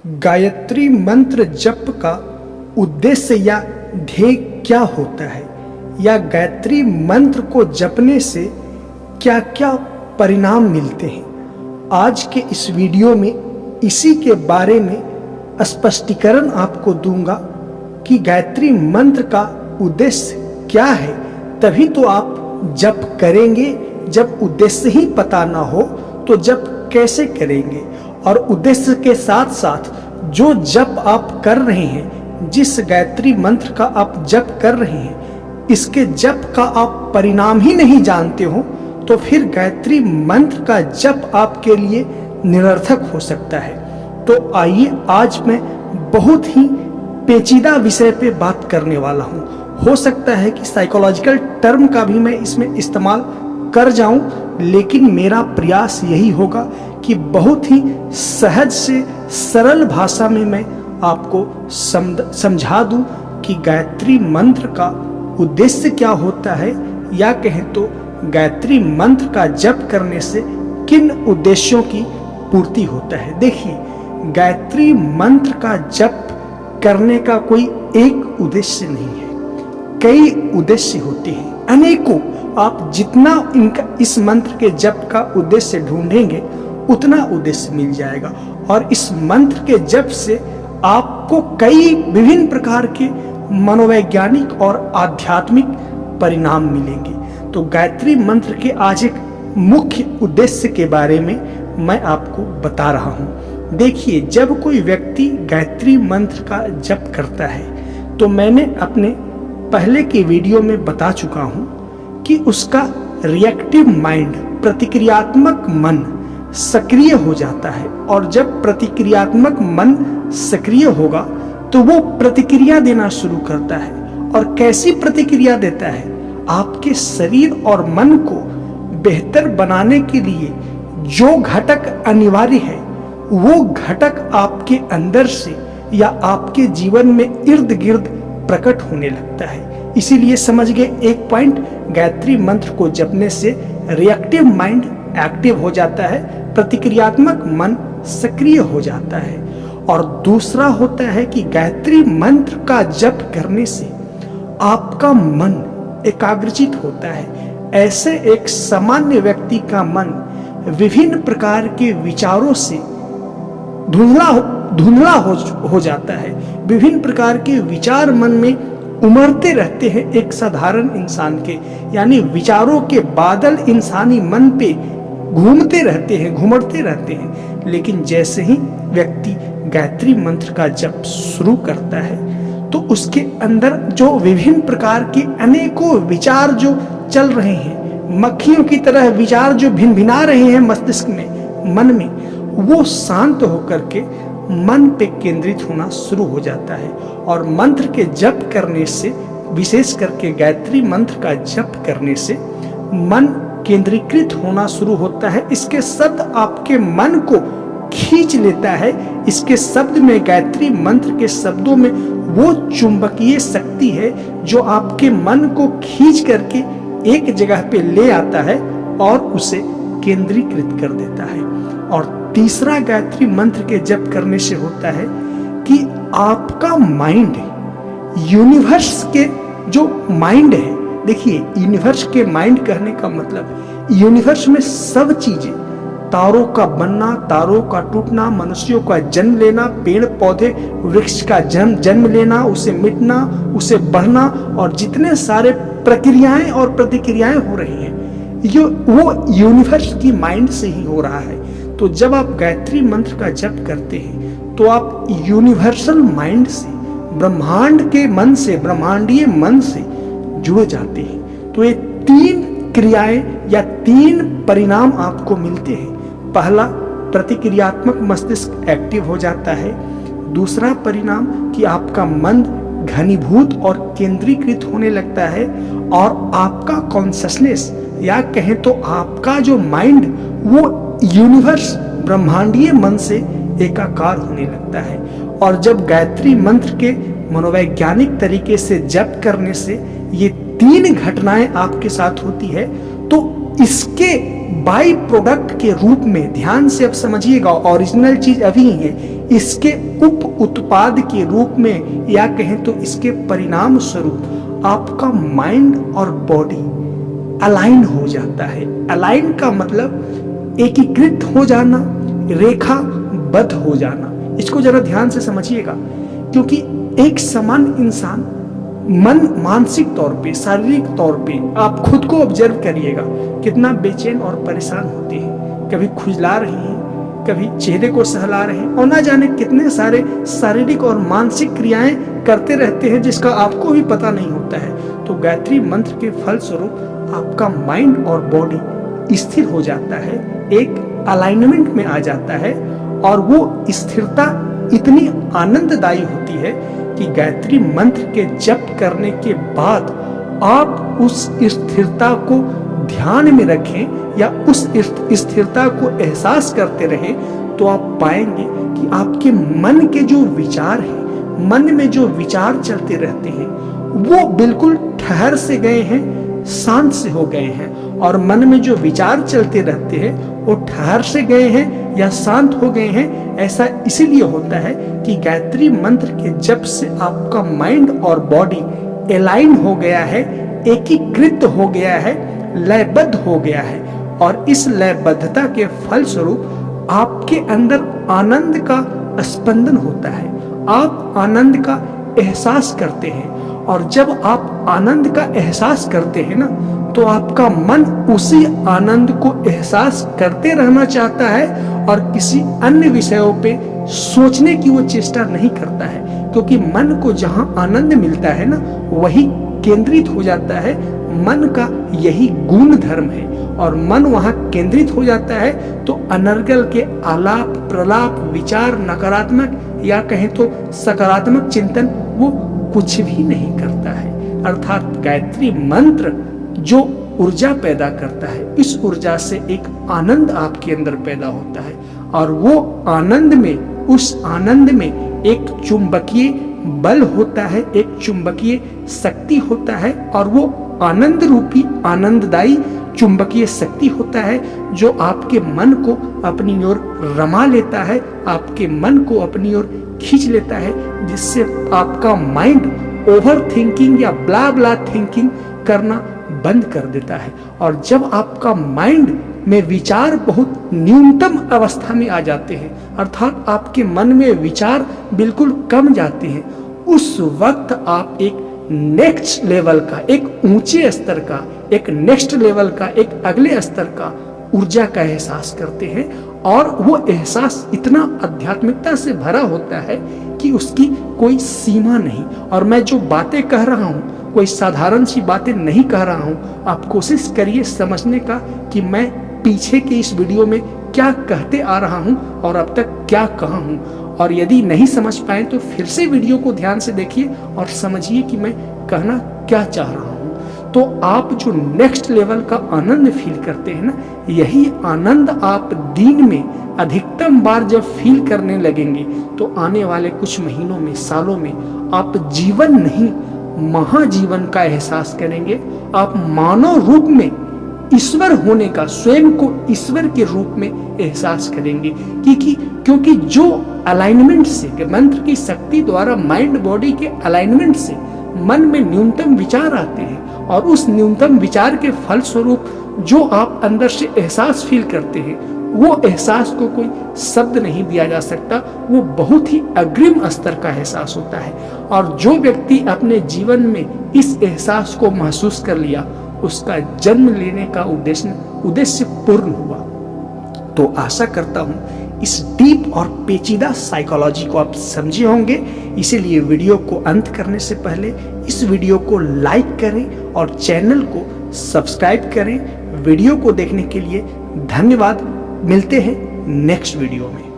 गायत्री मंत्र जप का उद्देश्य या ध्येय क्या होता है, या गायत्री मंत्र को जपने से क्या क्या परिणाम मिलते हैं। आज के इस वीडियो में इसी के बारे में स्पष्टीकरण आपको दूंगा कि गायत्री मंत्र का उद्देश्य क्या है। तभी तो आप जप करेंगे। जब उद्देश्य ही पता ना हो तो जप कैसे करेंगे। और उद्देश्य के साथ साथ जो जप आप कर रहे हैं, जिस गायत्री मंत्र का आप जप कर रहे हैं, इसके जप का आप परिणाम ही नहीं जानते हो तो फिर गायत्री मंत्र का जप आपके लिए निरर्थक हो सकता है। तो आइए, आज मैं बहुत ही पेचीदा विषय पे बात करने वाला हूँ। हो सकता है कि साइकोलॉजिकल टर्म का भी मैं इसमें इस्तेमाल कर जाऊं, लेकिन मेरा प्रयास यही होगा कि बहुत ही सहज से सरल भाषा में मैं आपको समझा दूं कि गायत्री मंत्र का उद्देश्य क्या होता है, या कहें तो गायत्री मंत्र का जप करने से किन उद्देश्यों की पूर्ति होता है। देखिए, गायत्री मंत्र का जप करने का कोई एक उद्देश्य नहीं है, कई उद्देश्य होते हैं, अनेकों। आप जितना इस मंत्र के जप का उद्देश्य ढूंढेंगे उतना उद्देश्य मिल जाएगा। और इस मंत्र के जप से आपको कई विभिन्न प्रकार के मनोवैज्ञानिक और आध्यात्मिक परिणाम मिलेंगे। तो गायत्री मंत्र के आज एक मुख्य उद्देश्य के बारे में मैं आपको बता रहा हूँ। देखिए, जब कोई व्यक्ति गायत्री मंत्र का जप करता है तो मैंने अपने पहले के वीडियो में बता चुका हूँ कि उसका रिएक्टिव माइंड, प्रतिक्रियात्मक मन सक्रिय हो जाता है। और जब प्रतिक्रियात्मक मन सक्रिय होगा तो वो प्रतिक्रिया देना शुरू करता है। और कैसी प्रतिक्रिया देता है? आपके शरीर और मन को बेहतर बनाने के लिए जो घटक अनिवार्य है वो घटक आपके अंदर से या आपके जीवन में इर्द गिर्द प्रकट होने लगता है। इसीलिए समझ गए एक पॉइंट, गायत्री मंत्र को जपने से रिएक्टिव माइंड एक्टिव हो जाता है, प्रतिक्रियात्मक मन सक्रिय हो जाता है। और दूसरा होता है कि गायत्री मंत्र का जप करने से आपका मन एकाग्रचित होता है। ऐसे एक सामान्य व्यक्ति का मन विभिन्न प्रकार के विचारों से धुंधला हो जाता है। विभिन्न प्रकार के विचार मन में उमड़ते रहते हैं एक साधारण इंसान के, यानी विचारों के बादल इंसानी मन पे घूमते रहते हैं, घुमड़ते रहते हैं। लेकिन जैसे ही व्यक्ति गायत्री मंत्र का जप शुरू करता है तो उसके अंदर जो विभिन्न प्रकार के अनेकों विचार जो चल रहे हैं, मक्खियों की तरह विचार जो भिनभिना रहे हैं मस्तिष्क में, मन में, वो शांत होकर के मन पे केंद्रित होना शुरू हो जाता है। और मंत्र के जप करने से, विशेष करके गायत्री मंत्र का जप करने से मन केंद्रीकृत होना शुरू होता है। इसके शब्द आपके मन को खींच लेता है। इसके शब्द में, गायत्री मंत्र के शब्दों में वो चुंबकीय शक्ति है जो आपके मन को खींच करके एक जगह पे ले आता है और उसे केंद्रीकृत कर देता है। और तीसरा गायत्री मंत्र के जप करने से होता है कि आपका माइंड, यूनिवर्स के जो माइंड है, देखिए यूनिवर्स के माइंड कहने का मतलब यूनिवर्स में सब चीजें, तारों का बनना, तारों का टूटना, मनुष्यों का जन्म लेना, पेड़ पौधे वृक्ष का जन्म लेना, उसे मिटना, उसे बढ़ना, और जितने सारे प्रक्रियाएं और प्रतिक्रियाएं हो रही हैं वो यूनिवर्स की माइंड से ही हो रहा है। तो जब आप गायत्री मंत्र का जप करते हैं तो आप यूनिवर्सल माइंड से, ब्रह्मांड के मन से, ब्रह्मांडीय मन से जुड़ जाते हैं। तो ये तीन क्रियाएं या तीन परिणाम आपको मिलते हैं। पहला, प्रतिक्रियात्मक मस्तिष्क एक्टिव हो जाता है। दूसरा परिणाम कि आपका मन घनीभूत और केंद्रीकृत होने लगता है। और आपका कॉन्शसनेस, या कहें तो आपका जो माइंड, वो यूनिवर्स, ब्रह्मांडीय मन से एकाकार होने लगता है। और जब गायत्री मंत्र के मनोवैज्ञानिक तरीके से जप करने से ये तीन घटनाएं आपके साथ होती है तो इसके बाई प्रोडक्ट के रूप में, ध्यान से अब समझिएगा, ओरिजिनल चीज अभी है, इसके उप उत्पाद के रूप में या कहें तो इसके परिणाम स्वरूप आपका माइंड और बॉडी अलाइन हो जाता है। अलाइन का मतलब एकीकृत हो जाना, रेखाबद्ध हो जाना। इसको जरा ध्यान से समझिएगा, क्योंकि एक समान इंसान मानसिक तौर पे, शारीरिक तौर पे आप खुद को ऑब्जर्व करिएगा कितना बेचैन और परेशान होते हैं। कभी खुजला रहे हैं, कभी चेहरे को सहला रहे हैं और ना जाने कितने सारे शारीरिक और मानसिक क्रियाएं करते रहते हैं जिसका आपको भी पता नहीं होता है। तो गायत्री मंत्र के फलस्वरूप आपका माइंड और बॉडी स्थिर हो जाता है, एक अलाइनमेंट में आ जाता है और वो स्थिरता इतनी आनंददायी होती है कि गायत्री मंत्र के जप करने के बाद आप उस स्थिरता को ध्यान में रखें या उस स्थिरता को एहसास करते रहें तो आप पाएंगे कि आपके मन के जो विचार हैं, मन में जो विचार चलते रहते हैं वो बिल्कुल ठहर से गए हैं, शांत से हो गए हैं। और मन में जो विचार चलते रहते हैं वो ठहर से गए हैं या शांत हो गए हैं। ऐसा इसीलिए होता है कि गायत्री मंत्र के जप से आपका माइंड और बॉडी अलाइन हो गया है, एकीकृत हो गया है, लयबद्ध हो गया है। और इस लयबद्धता के फलस्वरूप आपके अंदर आनंद का स्पंदन होता है, आप आनंद का एहसास करते हैं। और जब आप आनंद का एहसास करते हैं ना, तो आपका मन उसी आनंद को एहसास करते रहना चाहता है और किसी अन्य विषयों पे सोचने की वो चेष्टा नहीं करता है, क्योंकि मन को जहां आनंद मिलता है ना वही केंद्रित हो जाता है। मन का यही गुण धर्म है और मन वहां केंद्रित हो जाता है तो अनर्गल के आलाप प्रलाप विचार नकारात्मक या कहें तो सकारात्मक चिंतन वो कुछ भी नहीं करता है। अर्थात गायत्री मंत्र जो ऊर्जा पैदा करता है, इस ऊर्जा से एक आनंद आपके अंदर पैदा होता है और वो आनंद में, उस आनंद में एक चुंबकीय बल होता है, एक चुंबकीय शक्ति होता है और वो आनंद रूपी आनंददायी चुंबकीय शक्ति होता है जो आपके मन को अपनी ओर रमा लेता है, आपके मन को अपनी ओर खींच लेता है, जिससे आपका माइंड ओवर थिंकिंग या ब्ला ब्ला थिंकिंग करना बंद कर देता है। और जब आपका माइंड में विचार बहुत न्यूनतम अवस्था में आ जाते हैं, अर्थात आपके मन में विचार बिल्कुल कम जाते हैं, उस वक्त आप एक नेक्स्ट लेवल का, एक ऊंचे स्तर का, एक नेक्स्ट लेवल का, एक अगले स्तर का ऊर्जा का एहसास करते हैं। और वो एहसास इतना आध्यात्मिकता से भरा होता है कि उसकी कोई सीमा नहीं। और मैं जो बातें कह रहा हूँ कोई साधारण सी बातें नहीं कह रहा हूँ। आप कोशिश करिए समझने का कि मैं पीछे के इस वीडियो में क्या कहते आ रहा हूँ और अब तक क्या कहा हूँ। और यदि नहीं समझ पाए तो फिर से वीडियो को ध्यान से देखिए और समझिए कि मैं कहना क्या चाह रहा हूँ। तो आप जो नेक्स्ट लेवल का आनंद फील करते हैं ना, यही आनंद आप दिन में अधिकतम बार जब फील करने लगेंगे तो आने वाले कुछ महीनों में, सालों में आप जीवन नहीं महाजीवन का एहसास करेंगे। आप मानव रूप में ईश्वर होने का, स्वयं को ईश्वर के रूप में एहसास करेंगे। क्योंकि जो अलाइनमेंट से, मंत्र की शक्ति द्वारा माइंड बॉडी के अलाइनमेंट से मन में न्यूनतम विचार आते हैं और उस न्यूनतम विचार के फलस्वरूप जो आप अंदर से एहसास फील करते हैं, वो एहसास को कोई शब्द नहीं दिया जा सकता, वो बहुत ही अग्रिम स्तर का एहसास होता है। और जो व्यक्ति अपने जीवन में इस एहसास को महसूस कर लिया, उसका जन्म लेने का उद्देश्य पूर्ण हुआ। तो आशा करता हूँ इस डीप और पेचीदा साइकोलॉजी को आप समझे होंगे। इसीलिए वीडियो को अंत करने से पहले इस वीडियो को लाइक करें और चैनल को सब्सक्राइब करें। वीडियो को देखने के लिए धन्यवाद। मिलते हैं नेक्स्ट वीडियो में।